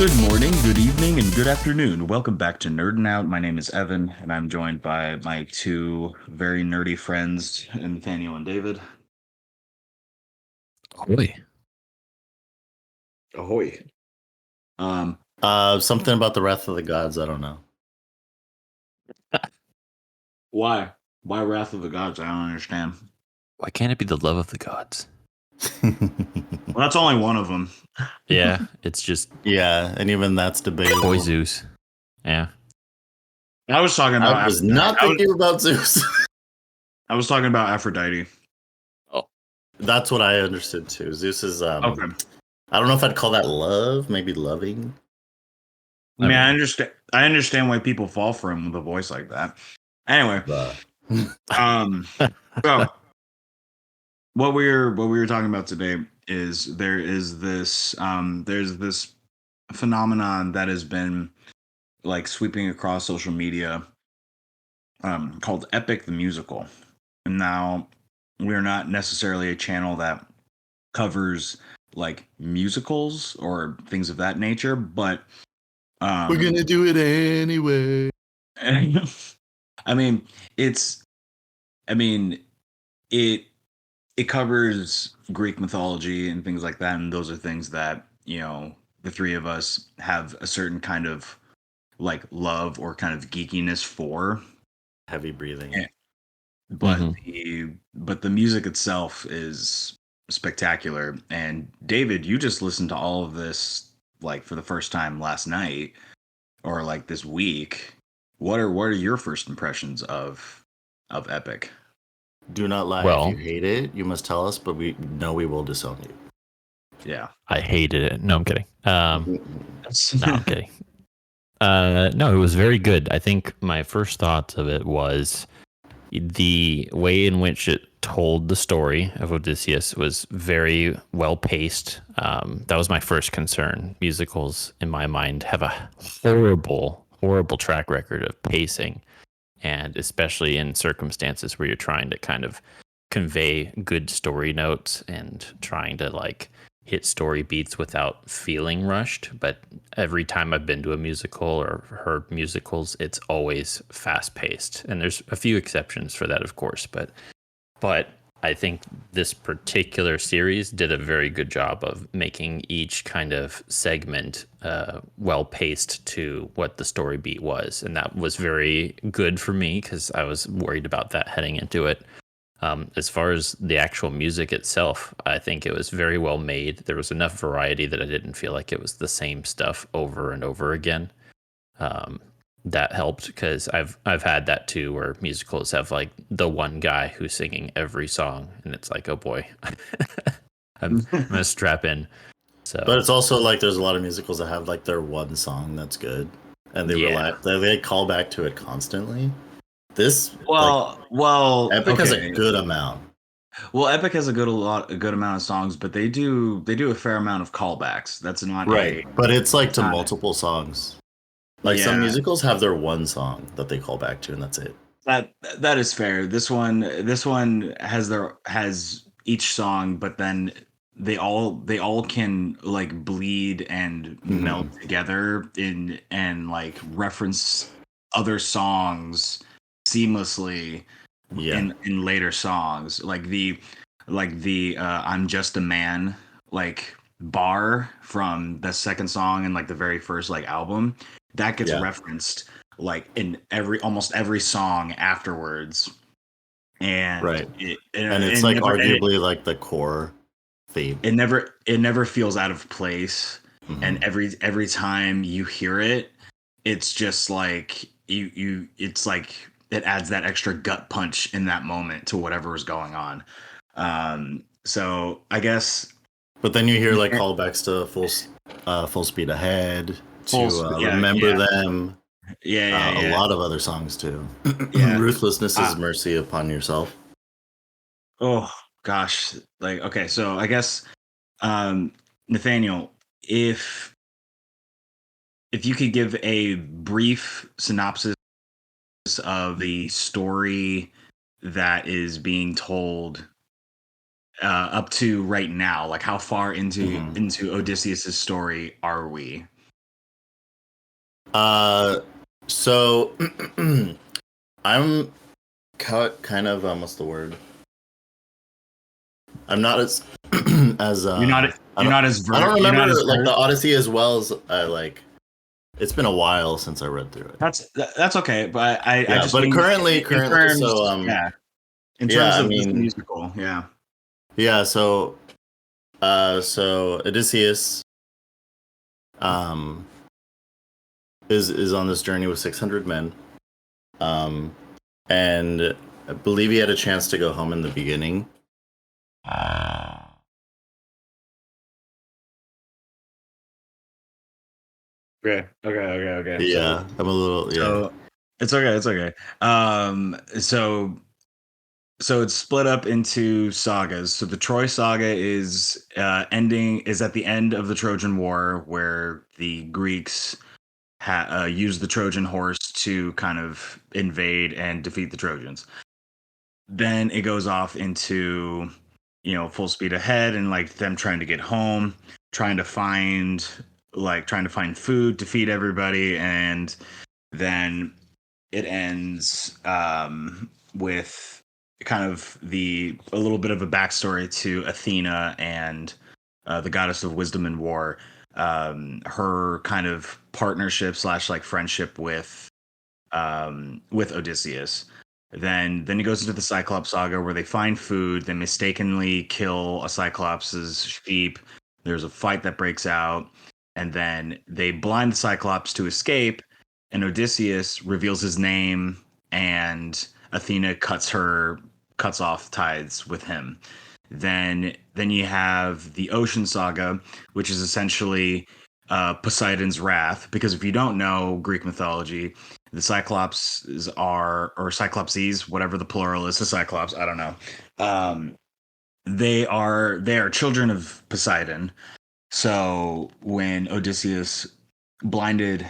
Good morning, good evening, and good afternoon. Welcome back to Nerdin' Out. My name is Evan, and I'm joined by my two very nerdy friends, Nathaniel and David. Ahoy. Ahoy. Something about the Wrath of the Gods. I don't know. Why? Why Wrath of the Gods? I don't understand. Why can't it be the love of the gods? Well, that's only one of them. Yeah, it's just Yeah, and even that's debatable. boy Zeus. Yeah. I was talking about. I was not thinking about Zeus. I was talking about Aphrodite. Oh, That's what I understood too. Zeus is. Okay. I don't know if I'd call that love. Maybe loving. I mean, I understand why people fall for him with a voice like that. Anyway, so what we were talking about today is there's this phenomenon that has been like sweeping across social media called Epic the Musical. And now we're not necessarily a channel that covers like musicals or things of that nature, but we're gonna do it anyway. I mean, it covers Greek mythology and things like that, and those are things that, you know, the three of us have a certain kind of like love or kind of geekiness for. Heavy breathing. Yeah. But the music itself is spectacular. And David, you just listened to all of this like for the first time last night or like this week. What are your first impressions of Epic? Do not lie. Well, if you hate it, you must tell us, but we know we will disown you. Yeah. I hated it. No, I'm kidding. No, I'm kidding. No, it was very good. I think my first thoughts of it was the way in which it told the story of Odysseus was very well paced. That was my first concern. Musicals, in my mind, have a horrible track record of pacing, and especially in circumstances where you're trying to kind of convey good story notes and trying to like hit story beats without feeling rushed. But every time I've been to a musical or heard musicals, it's always fast paced. And there's a few exceptions for that, of course, but I think this particular series did a very good job of making each kind of segment well paced to what the story beat was. And that was very good for me because I was worried about that heading into it. As far as the actual music itself, I think it was very well made. There was enough variety that I didn't feel like it was the same stuff over and over again. That helped because I've had that too, where musicals have like the one guy who's singing every song, and it's like, oh boy, I'm gonna strap in. So, but it's also like there's a lot of musicals that have like their one song that's good, and they call back to it constantly. This Epic has a good amount. Well, Epic has a good amount of songs, but they do a fair amount of callbacks. That's not right, but it's like to multiple songs. Like some musicals have their one song that they call back to, and that's it. That is fair. This one has each song, but then they all can like bleed and melt together and like reference other songs seamlessly in later songs. Like the I'm Just a Man like bar from the second song and like the very first like album that gets referenced like in almost every song afterwards, and it's like arguably like the core theme. It never feels out of place, and every time you hear it, it's just like it's like it adds that extra gut punch in that moment to whatever is going on. So I guess, but then you hear like callbacks to Full Speed Ahead. Remember Them. A lot of other songs too. Ruthlessness is Mercy Upon Yourself. Oh gosh. Like, okay, so I guess Nathaniel, if you could give a brief synopsis of the story that is being told up to right now, like how far into Odysseus's story are we? So I'm kind of what's the word? I'm not as as you're not I don't as I don't you're not remember as like the Odyssey as well as I like. It's been a while since I read through it. That's okay, but I just but mean currently in terms, so in terms I of this mean musical, so so Odysseus um is on this journey with 600 men. And I believe he had a chance to go home in the beginning. Okay. Yeah, I'm a little so it's okay. So it's split up into sagas. So the Troy saga is at the end of the Trojan War, where the Greeks used the Trojan horse to kind of invade and defeat the Trojans. Then it goes off into, full speed ahead, and like them trying to get home, trying to find food to feed everybody, and then it ends with kind of a little bit of a backstory to Athena and the goddess of wisdom and war. Her kind of partnership slash like friendship with Odysseus. Then he goes into the Cyclops saga where they find food. They mistakenly kill a Cyclops' sheep. There's a fight that breaks out, and then they blind the Cyclops to escape. And Odysseus reveals his name, and Athena cuts off ties with him. Then you have the Ocean Saga, which is essentially Poseidon's wrath. Because if you don't know Greek mythology, the Cyclopses or Cyclopses, whatever the plural is, the Cyclops, I don't know. They are children of Poseidon. So when Odysseus blinded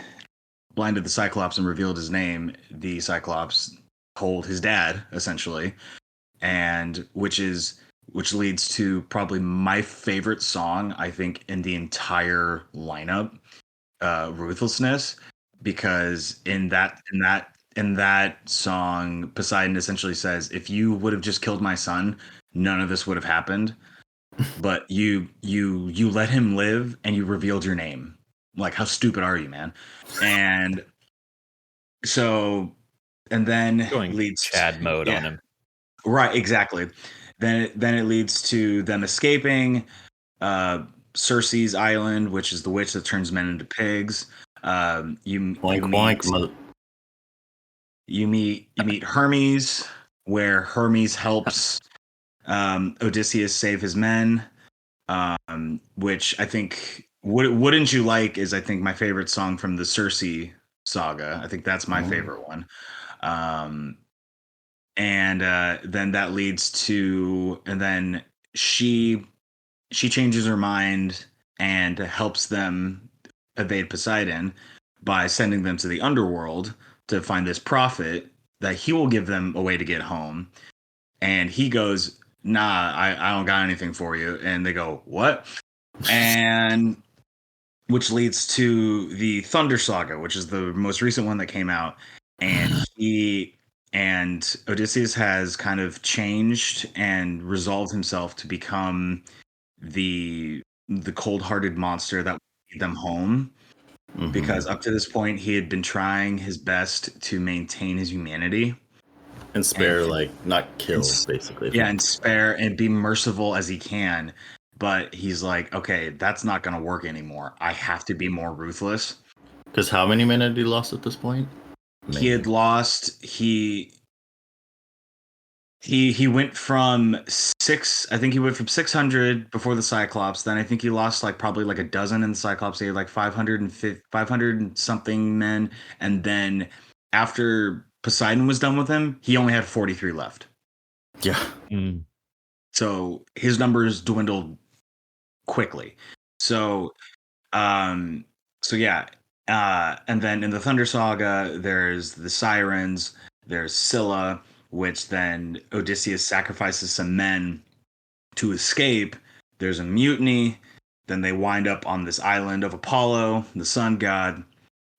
the Cyclops and revealed his name, the Cyclops told his dad essentially, and which leads to probably my favorite song I think in the entire lineup, Ruthlessness, because in that song Poseidon essentially says, if you would have just killed my son, none of this would have happened, but you let him live and you revealed your name. Like, how stupid are you, man? And so, and then going leads Chad mode on him. Right, exactly. Then it leads to them escaping Circe's island, which is the witch that turns men into pigs. You meet Hermes, where Hermes helps Odysseus save his men, which I think wouldn't you like is I think my favorite song from the Circe saga. I think that's my favorite one. And then that leads to, and then she changes her mind and helps them evade Poseidon by sending them to the underworld to find this prophet that he will give them a way to get home. And he goes, nah, I don't got anything for you. And they go, what? And which leads to the Thunder Saga, which is the most recent one that came out. And Odysseus has kind of changed and resolved himself to become the cold-hearted monster that will lead them home. Mm-hmm. Because up to this point, he had been trying his best to maintain his humanity and spare, not kill, basically. Yeah, and spare and be merciful as he can. But he's like, okay, that's not going to work anymore. I have to be more ruthless. Because how many men had he lost at this point? He had lost. He went from 600 before the Cyclops. Then I think he lost probably a dozen in the Cyclops. He had 500 and something men. And then after Poseidon was done with him, he only had 43 left. Yeah. Mm. So his numbers dwindled quickly. So yeah. And then in the Thunder Saga, there's the Sirens, there's Scylla, which then Odysseus sacrifices some men to escape. There's a mutiny. Then they wind up on this island of Apollo, the sun god.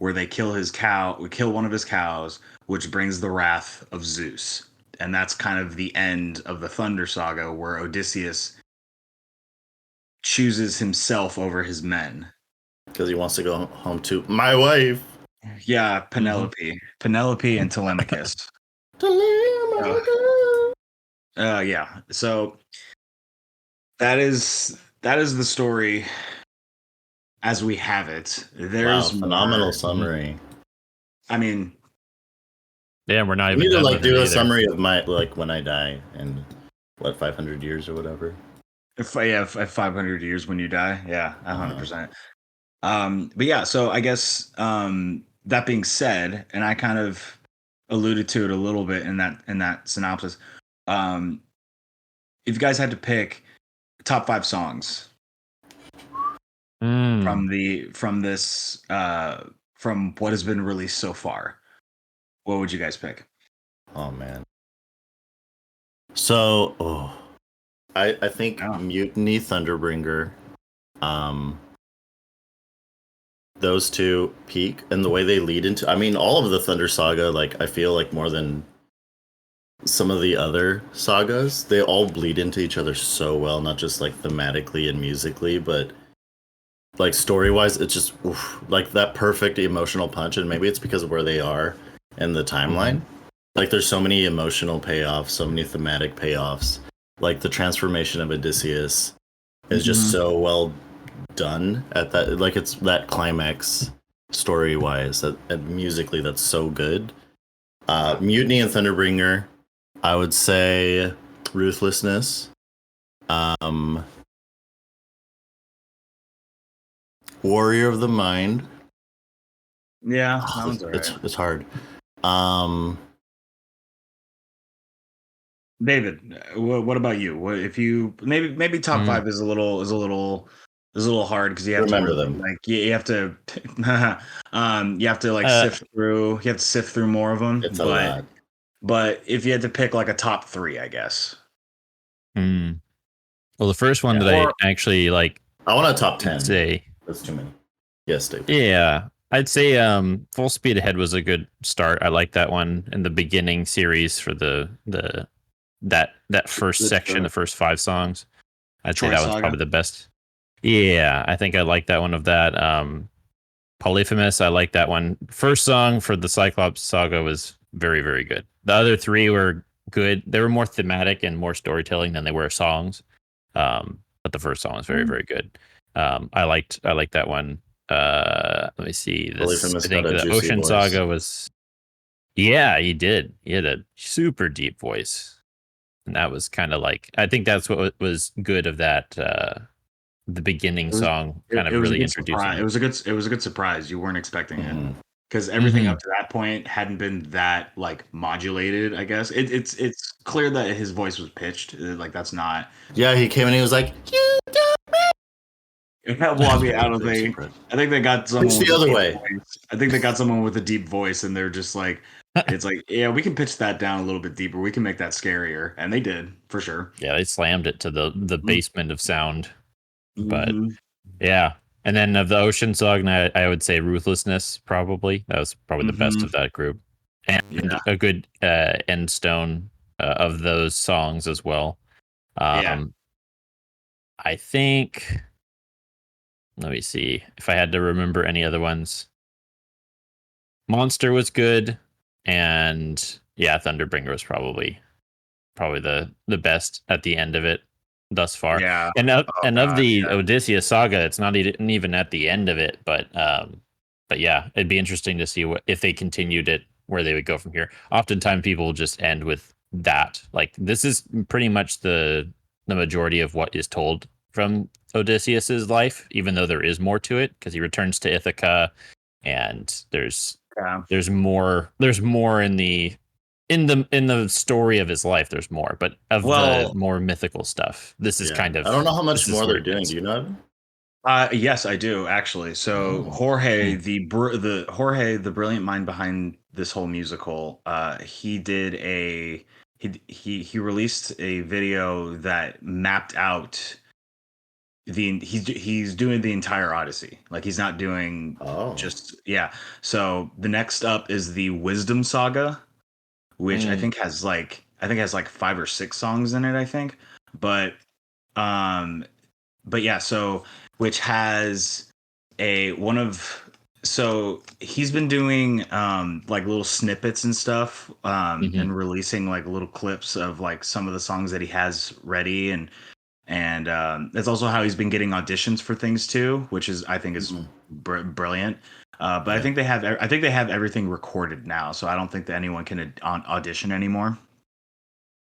where they kill one of his cows, which brings the wrath of Zeus. And that's kind of the end of the Thunder Saga, where Odysseus chooses himself over his men. Because he wants to go home to my wife. Yeah, Penelope. Penelope and Telemachus. Yeah. So that is the story as we have it. There's phenomenal summary. I mean, yeah, we're not we even need to done with do it a either. summary of my when I die in 500 years or whatever. If 500 years when you die, yeah, 100%. But yeah, so I guess that being said, and I kind of alluded to it a little bit in that synopsis. If you guys had to pick top 5 songs from what has been released so far, what would you guys pick? Oh man. So, I think Mutiny, Thunderbringer, those two peak, and the way they lead into, I mean, all of the Thunder Saga, like I feel like more than some of the other sagas, they all bleed into each other so well, not just like thematically and musically, but like story wise, it's just like that perfect emotional punch. And maybe it's because of where they are in the timeline. Like there's so many emotional payoffs, so many thematic payoffs. Like the transformation of Odysseus is just so well done at that. Like it's that climax story wise and musically that's so good. Mutiny and Thunderbringer, I would say Ruthlessness. Warrior of the Mind. Yeah, it's hard. David, what about you? What if you maybe top 5 is a little hard because you have remember to them. like you have to you have to like sift through more of them. It's a lot. But if you had to pick like a top 3, I guess. Well, the first one that I actually like, I want a top 10. Say that's too many. Yes, Dave. Yeah, I'd say Full Speed Ahead was a good start. I like that one in the beginning series for that first section, the first 5 songs. I'd say that one's probably the best. Yeah, I think I like that one of that. Polyphemus, I like that one. First song for the Cyclops Saga was very, very good. The other 3 were good. They were more thematic and more storytelling than they were songs. But the first song was very, very good. I liked that one. Let me see. I think the Ocean Saga was. Yeah, he did. He had a super deep voice, and that was kind of like. I think that's what was good of that. The beginning song kind of really introducing. It was a good surprise. You weren't expecting it because everything up to that point hadn't been that like modulated. I guess it's clear that his voice was pitched. Like that's not. Yeah, he came and he was like, "You do it." Well, I mean, I think they got someone. It's the other way. I think they got someone with a deep voice, and they're just like, it's like, yeah, we can pitch that down a little bit deeper. We can make that scarier, and they did for sure. Yeah, they slammed it to the basement of sound. But yeah, and then of the Ocean Saga, I would say Ruthlessness probably. That was probably the best of that group, and a good end stone of those songs as well. I think. Let me see if I had to remember any other ones. Monster was good, and yeah, Thunderbringer was probably the best at the end of it thus far. Yeah, and of the Odysseus saga, it's not even at the end of it, but yeah, it'd be interesting to see what if they continued it, where they would go from here. Oftentimes, people will just end with that. Like this is pretty much the majority of what is told from Odysseus's life, even though there is more to it because he returns to Ithaca, and there's more in the story of his life. There's more, but of the more mythical stuff, this is kind of. I don't know how much more they're doing. Do you know? Yes, I do actually. So Jorge, the brilliant mind behind this whole musical, he did he released a video that mapped out he's doing the entire Odyssey. Like he's not doing So the next up is the Wisdom Saga, which I think has like 5 or 6 songs in it, I think. Um but yeah, so which has a one of so he's been doing like little snippets and stuff and releasing like little clips of like some of the songs that he has ready, and that's also how he's been getting auditions for things too, which is I think is brilliant. But I think they have everything recorded now, so I don't think that anyone can audition anymore.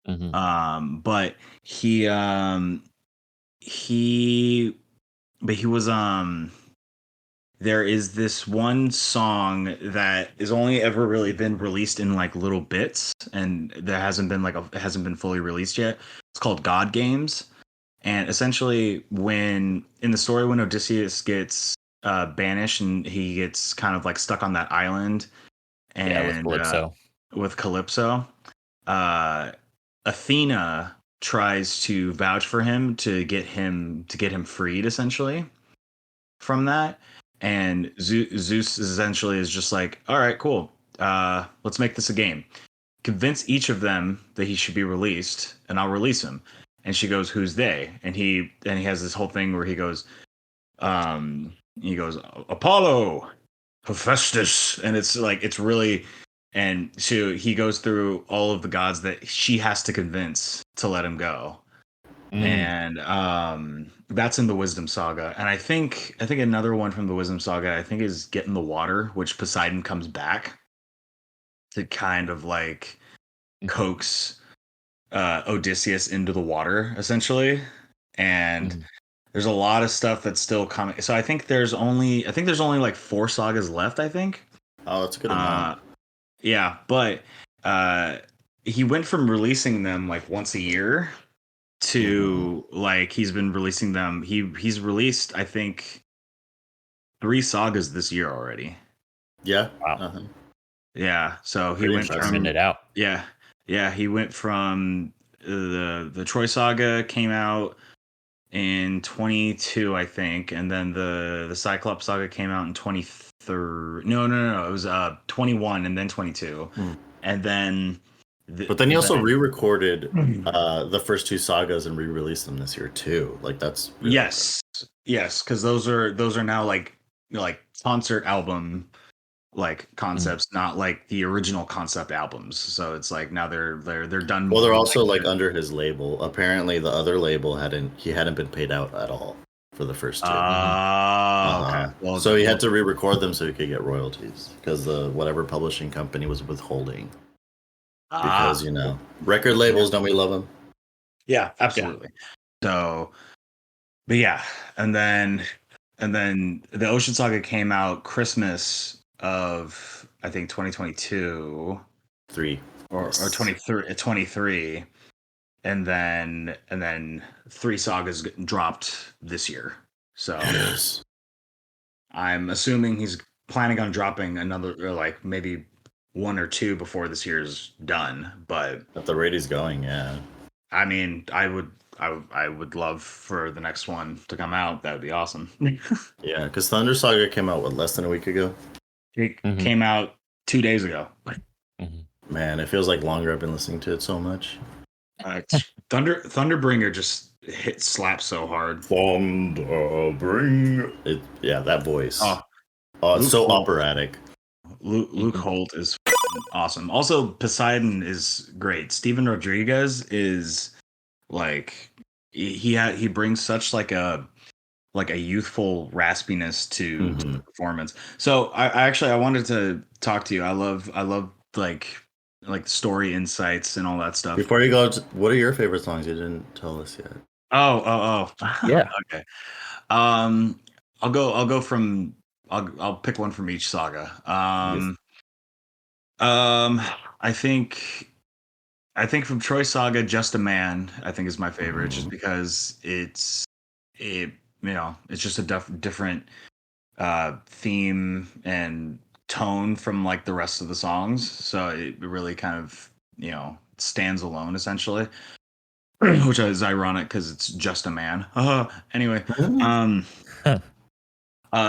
But he was there is this one song that has only ever really been released in like little bits, and there hasn't been fully released yet. It's called God Games. And essentially, when in the story, when Odysseus gets banished and he gets kind of like stuck on that island, and with Calypso, Athena tries to vouch for him to get him freed, essentially, from that. And Zeus essentially is just like, all right, cool. Let's make this a game. Convince each of them that he should be released, and I'll release him. And she goes, "Who's they?" And he has this whole thing where he goes, "Apollo, Hephaestus," and it's like it's really, and so he goes through all of the gods that she has to convince to let him go, and that's in the Wisdom Saga. And I think another one from the Wisdom Saga I think is Get in the Water, which Poseidon comes back to kind of like coax Odysseus into the water, essentially, and there's a lot of stuff that's still coming. So I think there's only like 4 sagas left, I think. Oh, that's a good amount. Yeah, but he went from releasing them like once a year to like he's been releasing them. He's released I think 3 sagas this year already. Yeah. Wow. Yeah. So he went from it out. Yeah, he went from the Troy Saga came out in 22, I think, and then the Cyclops Saga came out in 23. No, it was 21 and then 22, and then. But then he also re-recorded the first 2 sagas and re-released them this year too. Like that's really yes, because those are now like concert album like concepts, not like the original concept albums. So it's like now they're done. Well, they're also like under his label. Apparently, the other label hadn't been paid out at all for the first 2. Okay. Well, so he had to re-record them so he could get royalties because the whatever publishing company was withholding. Because record labels, don't we love them? Yeah, absolutely. Yeah. So, but yeah, and then the Ocean Saga came out Christmas of I think 2022 or 23, and then 3 sagas dropped this year. So I'm assuming he's planning on dropping another like maybe 1 or 2 before this year's done. But at the rate he's going, yeah. I mean, I would love for the next one to come out. That would be awesome. Yeah, because Thunder Saga came out less than a week ago. It came out 2 days ago. Man, it feels like longer. I've been listening to it so much. Thunderbringer just slaps so hard. Thunderbringer. That voice. It's so operatic. Luke Holt is awesome. Also, Poseidon is great. Steven Rodriguez is like he brings such like a youthful raspiness to the performance. So I wanted to talk to you. I love like story insights and all that stuff. Before you go, what are your favorite songs? You didn't tell us yet. Oh. Yeah. Okay. I'll pick one from each saga. I think from Troy Saga, Just a Man, I think is my favorite, just because it's just a different theme and tone from like the rest of the songs. So it really kind of, stands alone essentially. which is ironic because it's just a man. Anyway,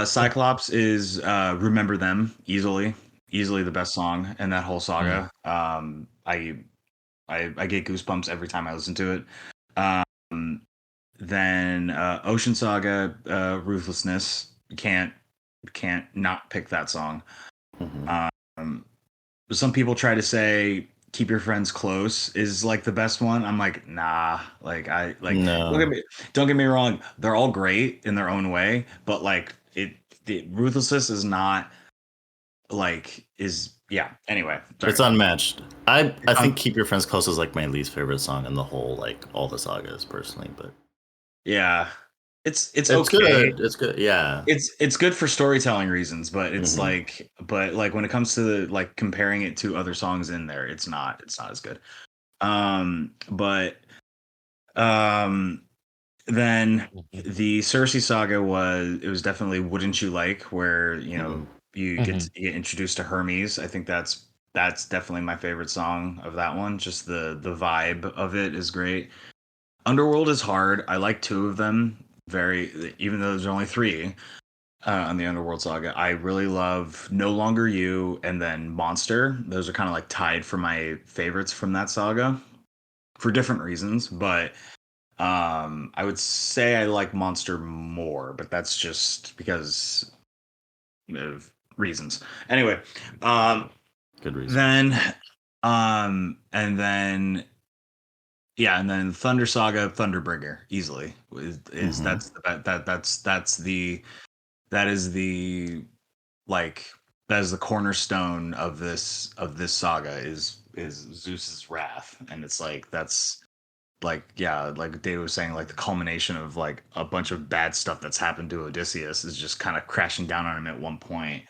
Cyclops is "Remember Them" easily the best song in that whole saga. I get goosebumps every time I listen to it. Then Ocean Saga, Ruthlessness. Can't not pick that song. Some people try to say Keep Your Friends Close is like the best one. I'm like, nah. Like no. Don't get me wrong, they're all great in their own way, but like the Ruthlessness is not anyway. Sorry. It's unmatched. I think Keep Your Friends Close is like my least favorite song in the whole, like, all the sagas personally, but yeah. It's okay. Good. It's good. Yeah. It's good for storytelling reasons, but it's but when it comes to like comparing it to other songs in there, it's not as good. Then the Cersei saga was definitely Wouldn't You Like, where you get to get introduced to Hermes. I think that's definitely my favorite song of that one. Just the vibe of it is great. Underworld is hard. I like two of them. Even though there's only three on the Underworld saga, I really love No Longer You and then Monster. Those are kind of like tied for my favorites from that saga for different reasons, but I would say I like Monster more, but that's just because of reasons. Anyway, good reason. Then and then Thunder Saga, Thunderbringer, easily that is the cornerstone of this saga is Zeus's wrath, and it's like that's like David was saying, like the culmination of like a bunch of bad stuff that's happened to Odysseus is just kind of crashing down on him at one point,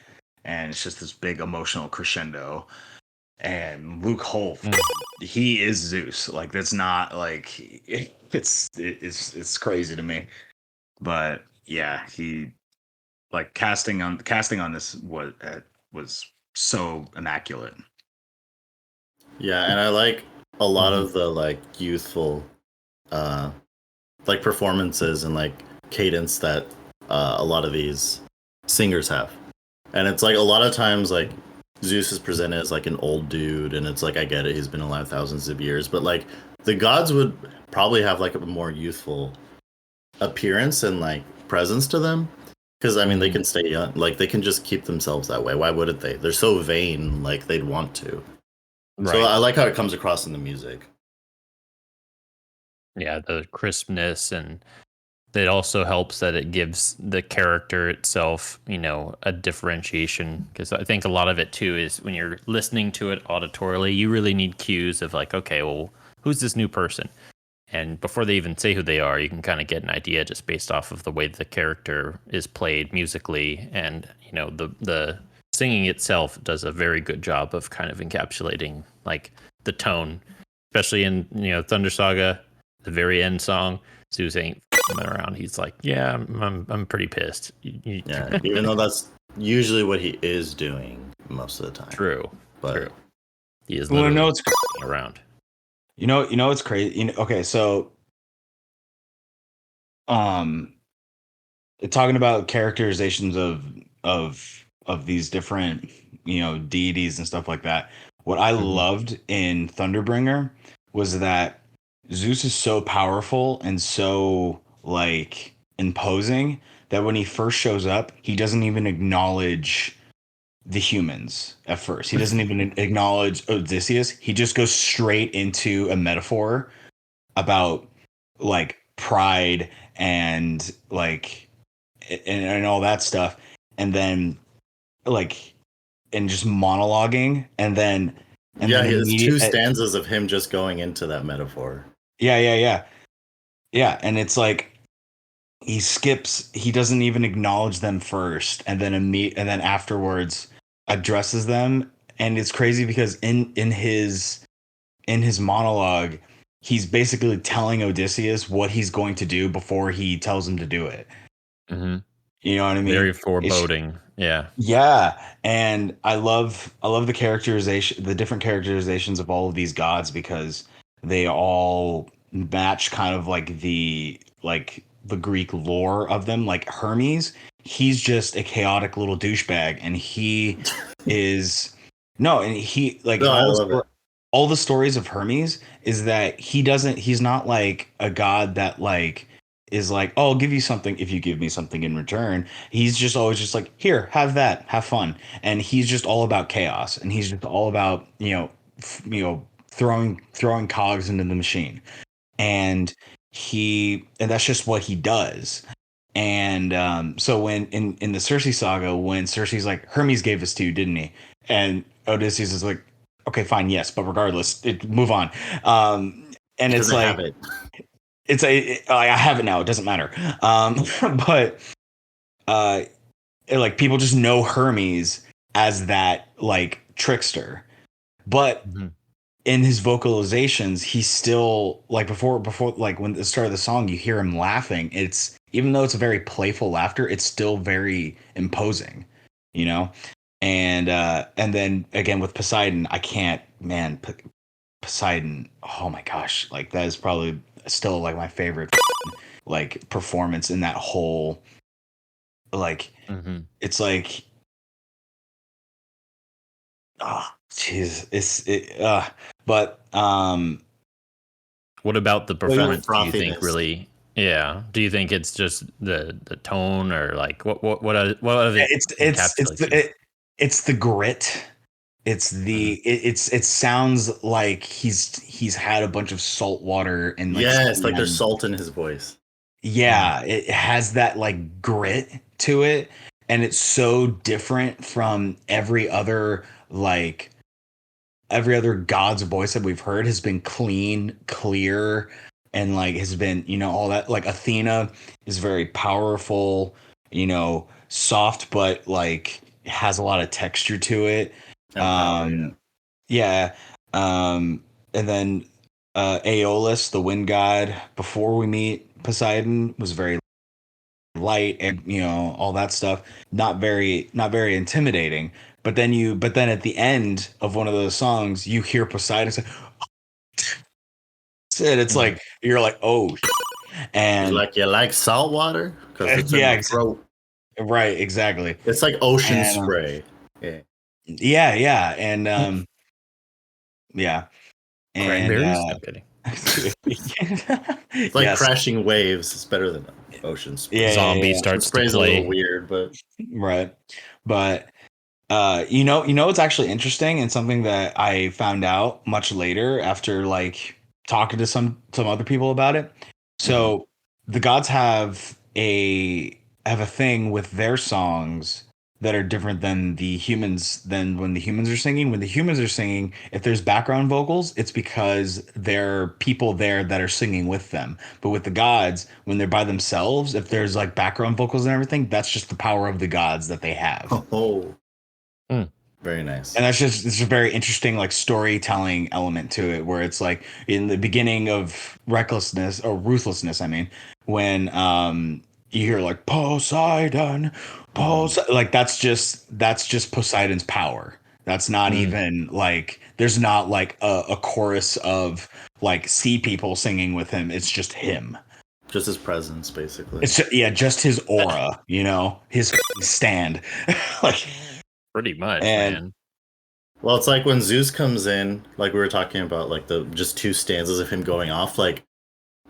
and it's just this big emotional crescendo. And Luke Holt, he is Zeus. Like that's not like it's crazy to me, but yeah, he like casting on this was so immaculate. Yeah, and I like a lot of the like youthful, like performances and like cadence that a lot of these singers have, and it's like a lot of times like Zeus is presented as like an old dude, and it's like, I get it, he's been alive thousands of years, but like the gods would probably have like a more youthful appearance and like presence to them, because I mean they can stay young, like they can just keep themselves that way. Why wouldn't they? They're so vain, like they'd want to. Right. So I like how it comes across in the music. Yeah, the crispness, and it also helps that it gives the character itself, a differentiation. Because I think a lot of it too is when you're listening to it auditorily, you really need cues of like, okay, well, who's this new person? And before they even say who they are, you can kind of get an idea just based off of the way the character is played musically, and the singing itself does a very good job of kind of encapsulating like the tone, especially in Thunder Saga, the very end song. Zeus ain't around. He's like, yeah, I'm pretty pissed. Yeah, even though that's usually what he is doing most of the time. True. He is around. It's crazy. Okay, so talking about characterizations of these different deities and stuff like that. What I loved in Thunderbringer was that Zeus is so powerful and so like imposing that when he first shows up, he doesn't even acknowledge the humans at first. He doesn't even acknowledge Odysseus. He just goes straight into a metaphor about like pride and like and all that stuff, and then like and just monologuing, and then it's two stanzas of him just going into that metaphor. Yeah, and it's like he doesn't even acknowledge them first, and then afterwards addresses them. And it's crazy because in his monologue, he's basically telling Odysseus what he's going to do before he tells him to do it. Mm-hmm. You know what I mean? Very foreboding. Yeah. And I love the characterization, the different characterizations of all of these gods, because they all match kind of like the Greek lore of them. Like Hermes, he's just a chaotic little douchebag, and he is and he like No, I love it. All the stories of Hermes is that he's not like a god that like is like, oh, I'll give you something if you give me something in return. He's just always just like, here, have that, have fun. And he's just all about chaos, and he's just all about, throwing cogs into the machine. And that's just what he does. And so when in the Circe saga, when Circe's like, Hermes gave this to you, didn't he? And Odysseus is like, okay, fine, yes, but regardless, move on. And it's like, I have it now. It doesn't matter. But like people just know Hermes as that like trickster, but in his vocalizations, he's still like before like when the start of the song, you hear him laughing. It's even though it's a very playful laughter, it's still very imposing, And then again with Poseidon, I can't, man. Poseidon, oh my gosh, like that is probably still like my favorite like performance in that whole like it's like jeez, but what about the performance do you think really do you think it's just the tone, or like what are the it's the grit. It's the it sounds like he's had a bunch of salt water and like like there's salt in his voice. Yeah, it has that like grit to it, and it's so different from every other god's voice that we've heard has been clean, clear, and like has been, all that. Like Athena is very powerful, soft, but like has a lot of texture to it. And then Aeolus, the wind god, before we meet Poseidon, was very light and all that stuff, not very intimidating. But then at the end of one of those songs, you hear Poseidon say, and it's like you're like, oh, and you like salt water because it's in your throat. Right, exactly. It's like ocean spray. Yeah, and cranberries. I'm kidding. It's like crashing waves. It's better than ocean spray. Zombie starts to play. A little weird, but right. But it's actually interesting, and something that I found out much later after like talking to some other people about it. So the gods have a thing with their songs that are different than the humans, than when the humans are singing. When the humans are singing, if there's background vocals, it's because there are people there that are singing with them. But with the gods, when they're by themselves, if there's like background vocals and everything, that's just the power of the gods that they have. Very nice. And it's a very interesting like storytelling element to it, where it's like in the beginning of Ruthlessness, I mean, when you hear like Poseidon, like that's just Poseidon's power. That's not even like, there's not like a chorus of like sea people singing with him. It's just him. Just his presence, basically. It's just his aura, his stand. Like pretty much, man. Well, it's like when Zeus comes in, like we were talking about, like the just two stanzas of him going off, like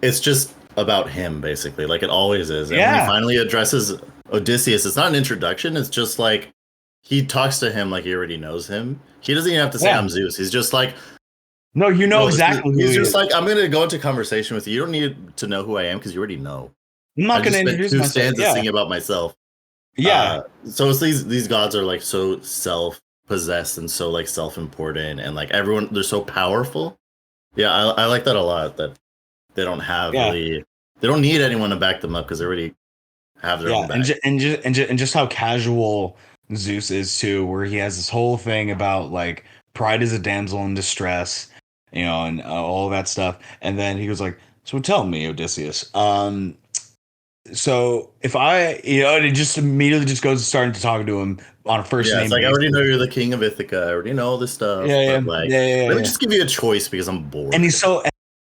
it's just about him, basically, like it always is. And when he finally addresses Odysseus, it's not an introduction, it's just like he talks to him like he already knows him. He doesn't even have to say I'm Zeus. He's just like, no, exactly. He's just like, I'm going to go into conversation with you. You don't need to know who I am because you already know. I'm not going to introduce myself. Stanzas singing about myself. So it's these gods are like so self-possessed and so like self-important, and like everyone, they're so powerful. Yeah, I like that a lot, that they don't have really, they don't need anyone to back them up because they already have their own back. And just how casual Zeus is too, where he has this whole thing about like pride is a damsel in distress, and all that stuff. And then he was like, so tell me, Odysseus, so if I, and it just immediately just goes starting to talk to him on a first name. It's like, basis. I already know you're the king of Ithaca. I already know all this stuff. Let me just give you a choice because I'm bored. And he's so,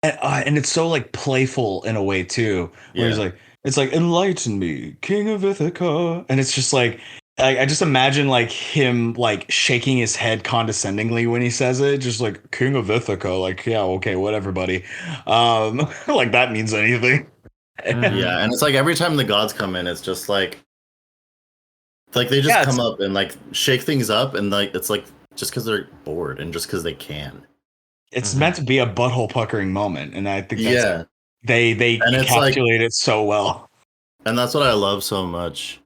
and and it's so like playful in a way too, where he's like, it's like, enlighten me, King of Ithaca, and it's just like, I just imagine like him like shaking his head condescendingly when he says it, just like King of Ithaca, like yeah, okay, whatever, buddy, like that means anything. Yeah, and it's like every time the gods come in, it's just like they just come up and like shake things up, and like it's like just because they're bored and just because they can. It's meant to be a butthole puckering moment, and I think that's, they encapsulate it so well. And that's what I love so much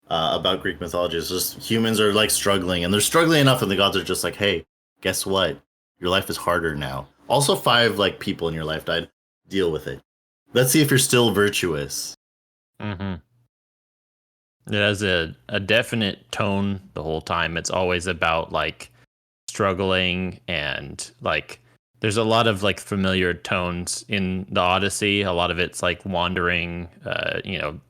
about Greek mythology. Is just humans are like struggling, and they're struggling enough, and the gods are just like, "Hey, guess what? Your life is harder now." Also, 5 like people in your life died. Deal with it. Let's see if you're still virtuous. It has a definite tone the whole time. It's always about like struggling, and like there's a lot of like familiar tones in the Odyssey. A lot of it's like wandering,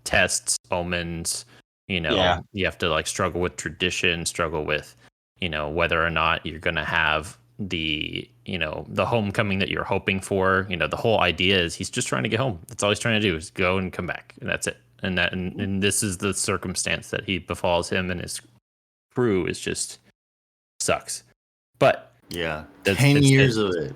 tests, omens, you have to like struggle with tradition, struggle with, whether or not you're going to have the homecoming that you're hoping for. The whole idea is he's just trying to get home. That's all he's trying to do, is go and come back, and that's it. And this is the circumstance that he befalls him and his crew, is just sucks. But 10 years of it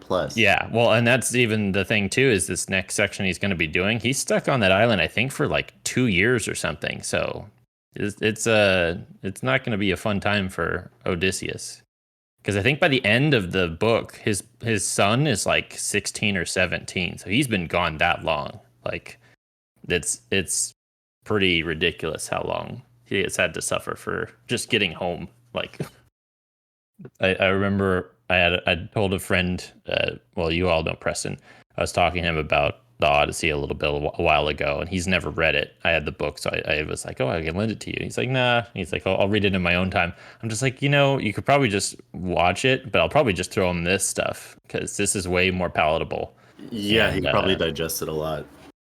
plus. Yeah, well, and that's even the thing too, is this next section he's going to be doing. He's stuck on that island, I think, for like 2 years or something. So it's not going to be a fun time for Odysseus, because I think by the end of the book, his son is like 16 or 17. So he's been gone that long. Like it's pretty ridiculous how long he has had to suffer for just getting home. Like I remember I told a friend, you all know Preston. I was talking to him about the Odyssey a little bit a while ago, and he's never read it. I had the book, so I was like, "Oh, I can lend it to you." He's like, "Nah." He's like, "I'll read it in my own time." I'm just like, you could probably just watch it, but I'll probably just throw him this stuff because this is way more palatable. Yeah, he probably digested a lot.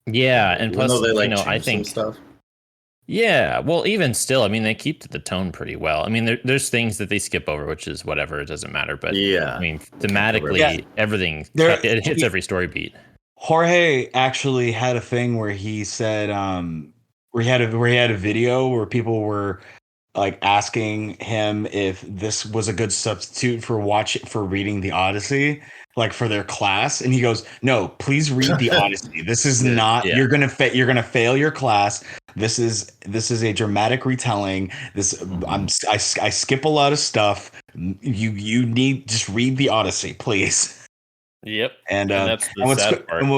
Yeah, and even plus, though they I think some stuff. Yeah, well, even still, I mean, they keep to the tone pretty well. I mean, there's things that they skip over, which is whatever, it doesn't matter. But I mean, thematically, everything it hits every story beat. Jorge actually had a thing where he said, where he had a video where people were like asking him if this was a good substitute for reading the Odyssey, like for their class, and he goes, "No, please read the Odyssey. This is not. You're gonna fail your class. This is a dramatic retelling. I skip a lot of stuff. You need just read the Odyssey, please." Yep. And that's the sad part. And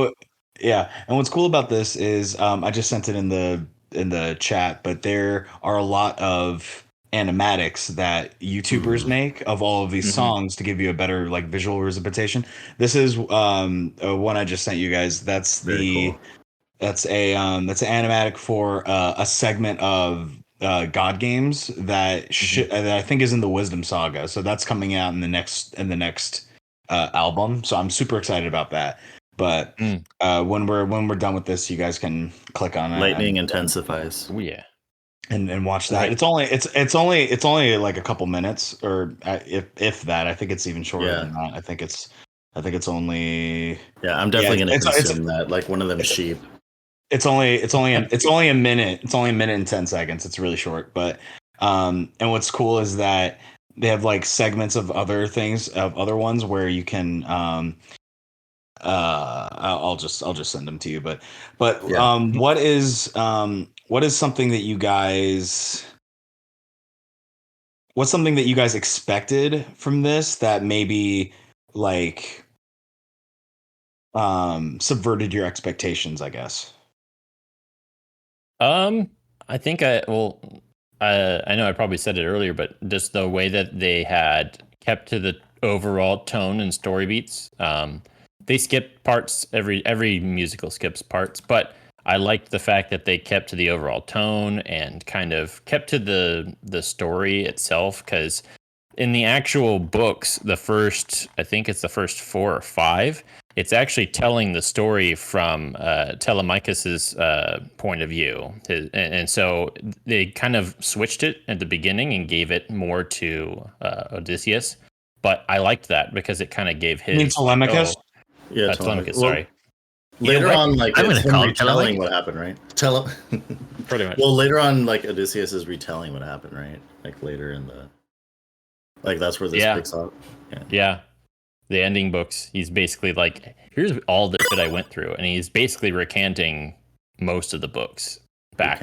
what's cool about this is I just sent it in the chat, but there are a lot of animatics that YouTubers make of all of these songs to give you a better like visual representation. This is one I just sent you guys. That's an animatic for a segment of God games that that I think is in the Wisdom Saga. So that's coming out in the next album. So I'm super excited about that. But when we're done with this, you guys can click on Lightning Intensifies. Oh yeah, and watch that. It's only like a couple minutes, or if that. I think it's even shorter than that. I think it's only. Yeah, I'm definitely gonna consume that like one of them sheep. It's only a minute. It's only a minute and 10 seconds. It's really short, but and what's cool is that they have like segments of other things, of other ones where you can I'll just send them to you, but what is something that you guys expected from this that maybe like subverted your expectations, I guess? I think I know I probably said it earlier, but just the way that they had kept to the overall tone and story beats. They skipped parts, every musical skips parts, but I liked the fact that they kept to the overall tone and kind of kept to the story itself, because in the actual books, I think it's the first 4 or 5, it's actually telling the story from Telemachus's point of view. And so they kind of switched it at the beginning and gave it more to Odysseus. But I liked that because it kind of gave his... You mean Telemachus? Yeah, Telemachus. Sorry. Later on, like I'm it's gonna him call it retelling what happened, right? Pretty much. Well, later on, like Odysseus is retelling what happened, right? Like later in the, like that's where this picks up. Yeah. The ending books, he's basically like, here's all the shit I went through, and he's basically recanting most of the books back.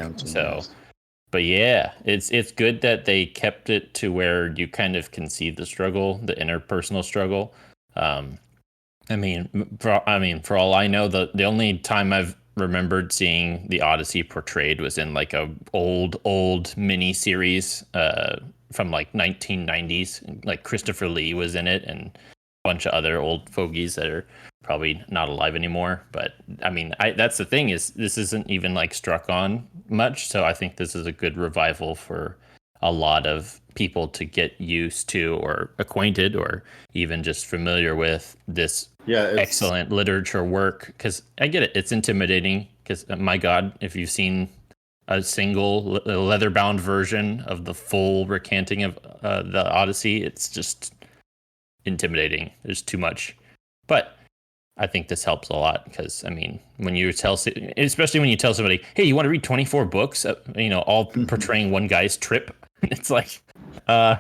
But yeah, it's good that they kept it to where you kind of can see the struggle, the interpersonal struggle. For all I know, the only time I've remembered seeing the Odyssey portrayed was in like a old mini series from like 1990s. Like Christopher Lee was in it, and a bunch of other old fogies that are probably not alive anymore. But I mean, that's the thing, is this isn't even like struck on much, so I think this is a good revival for a lot of people to get used to or acquainted or even just familiar with this excellent literature work. Because I get it, it's intimidating, because my God, if you've seen a single leather-bound version of the full recanting of the Odyssey, it's just intimidating. There's too much. But I think this helps a lot, because I mean, especially when you tell somebody, hey, you want to read 24 books, all portraying one guy's trip, it's like, nah,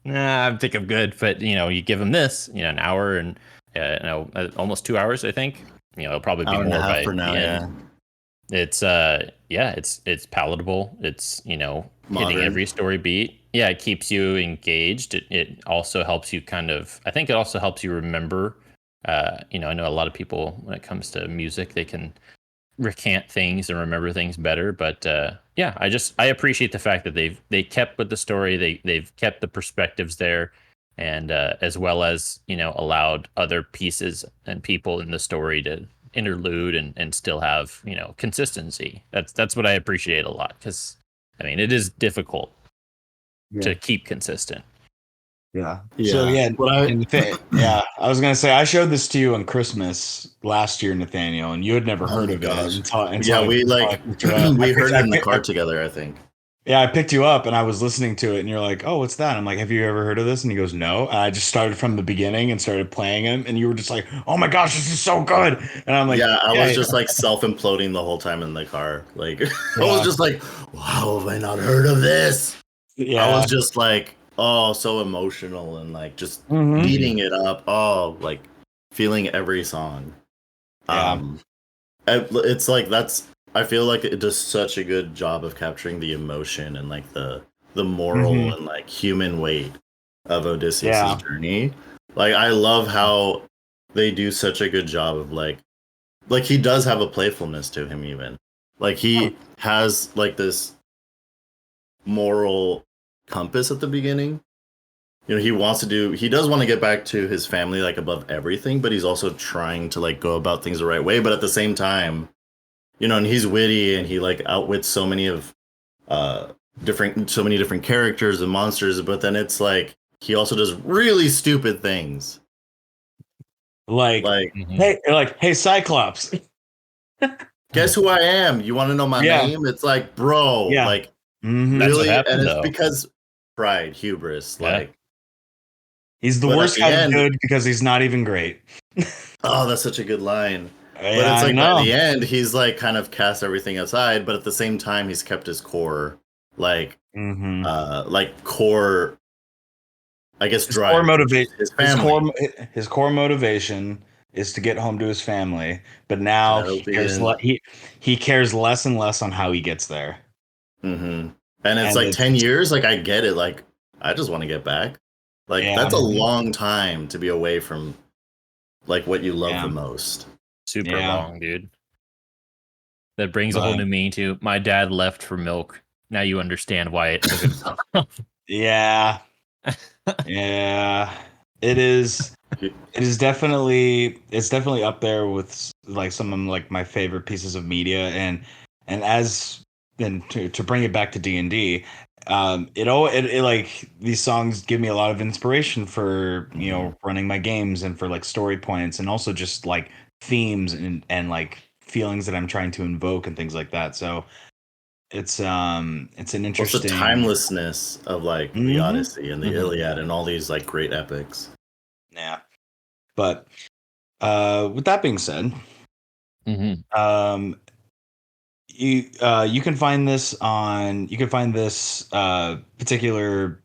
I think I'm good. But you give them this, an hour and almost 2 hours, I think. It'll probably be more by for now, the end. It's it's palatable. It's hitting every story beat. Yeah, it keeps you engaged. It also helps you I think it also helps you remember. I know a lot of people, when it comes to music, they can recant things and remember things better. But I appreciate the fact that they kept with the story. They've kept the perspectives there, and as well as allowed other pieces and people in the story to interlude and still have consistency. That's what I appreciate a lot, because I mean, it is difficult to keep consistent. Yeah. So I was gonna say, I showed this to you on Christmas last year, Nathaniel, and you had never heard of it until we heard it in the car together, I think. Yeah, I picked you up and I was listening to it, and you're like, "Oh, what's that?" I'm like, "Have you ever heard of this?" And he goes, "No." And I just started from the beginning and started playing him, and you were just like, "Oh my gosh, this is so good!" And I'm like, I was just like self-imploding the whole time in the car. Like, I was just like, "Wow, have I not heard of this?" Yeah, I was just like, oh, so emotional and like just beating it up. Oh, like feeling every song. It's like I feel like it does such a good job of capturing the emotion and like the moral and like human weight of Odysseus' journey. Like, I love how they do such a good job of like he does have a playfulness to him, even like he has like this moral compass at the beginning. He does want to get back to his family, like, above everything, but he's also trying to like go about things the right way. But at the same time, and he's witty and he like outwits so many different characters and monsters. But then it's like he also does really stupid things. Hey, Cyclops. Guess who I am? You want to know my name? It's like, bro, like, really? And it's because pride, hubris, like. He's the worst kind of good because he's not even great. Oh, that's such a good line. But it's like, by the end, he's like kind of cast everything aside, but at the same time, he's kept his core, like, core, I guess, drive. His core motivation is to get home to his family, but now he cares less and less on how he gets there. And it's like 10 years. Like, I get it. Like, I just want to get back. Like, that's a long time to be away from like what you love the most. Super long, dude. That brings a whole new meaning to my dad left for milk. Now you understand why it took him so long. Yeah. It is definitely up there with like some of like my favorite pieces of media, and to bring it back to D&D, it like these songs give me a lot of inspiration for running my games and for like story points, and also just like themes and like feelings that I'm trying to invoke and things like that. So it's an interesting. What's the timelessness of like the Odyssey and the Iliad and all these like great epics. Yeah, but With that being said, you can find this particular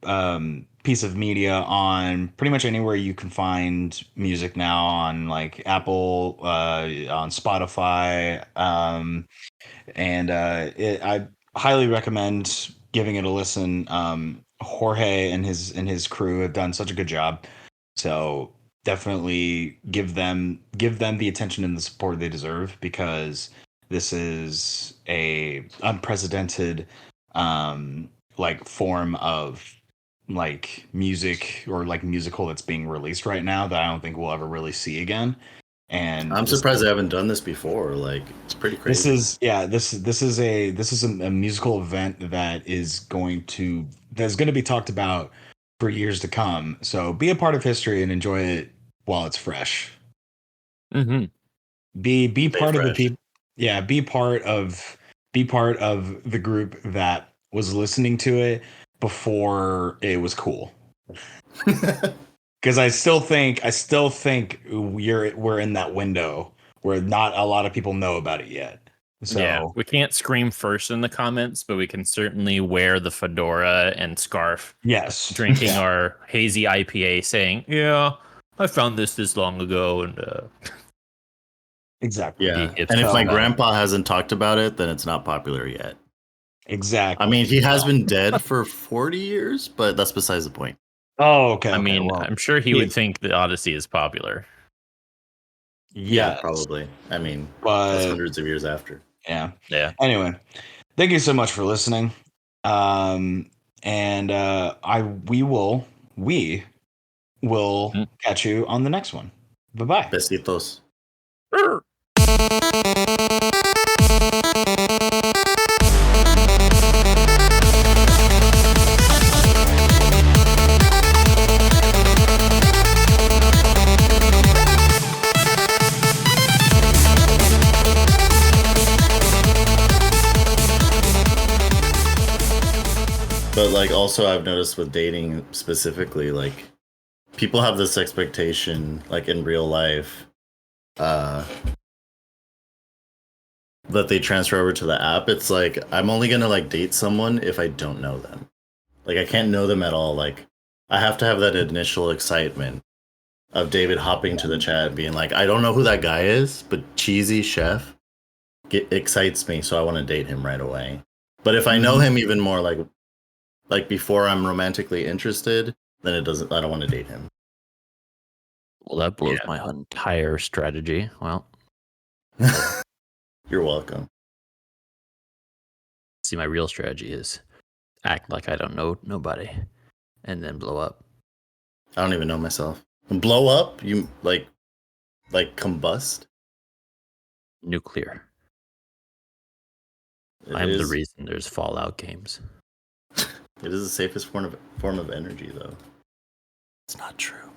piece of media on pretty much anywhere you can find music now, on like Apple, on Spotify, and I highly recommend giving it a listen. Jorge and his crew have done such a good job, so definitely give them the attention and the support they deserve, because this is a unprecedented like form of like music, or like musical, that's being released right now, that I don't think we'll ever really see again. And I'm surprised they haven't done this before. Like, it's pretty crazy. This is a musical event that is going to be talked about for years to come. So be a part of history and enjoy it while it's fresh. Mm-hmm. Be part of the people. Yeah, be part of the group that was listening to it before it was cool. Because I still think we're in that window where not a lot of people know about it yet. So yeah, we can't scream first in the comments, but we can certainly wear the fedora and scarf. Yes, drinking our hazy IPA, saying, "Yeah, I found this long ago," and exactly. Yeah, and if my grandpa hasn't talked about it, then it's not popular yet. Exactly. I mean, he has been dead for 40 years, but that's besides the point. Oh, okay. I mean, well, I'm sure he would think the Odyssey is popular. Yeah, probably. I mean, that's hundreds of years after. Yeah. Anyway, thank you so much for listening. And we will catch you on the next one. Bye-bye. Besitos. But like, also I've noticed with dating specifically, like, people have this expectation, like in real life, that they transfer over to the app. It's like, I'm only gonna like date someone if I don't know them. Like, I can't know them at all. Like, I have to have that initial excitement of David hopping to the chat and being like, I don't know who that guy is, but cheesy chef excites me, so I want to date him right away. But if I know him even more, like before I'm romantically interested, then I don't want to date him. Well, that blows my entire strategy. Well, you're welcome. See, my real strategy is act like I don't know nobody, and then blow up. I don't even know myself. Blow up? You like combust? Nuclear. I'm the reason there's Fallout games. It is the safest form of energy, though. It's not true.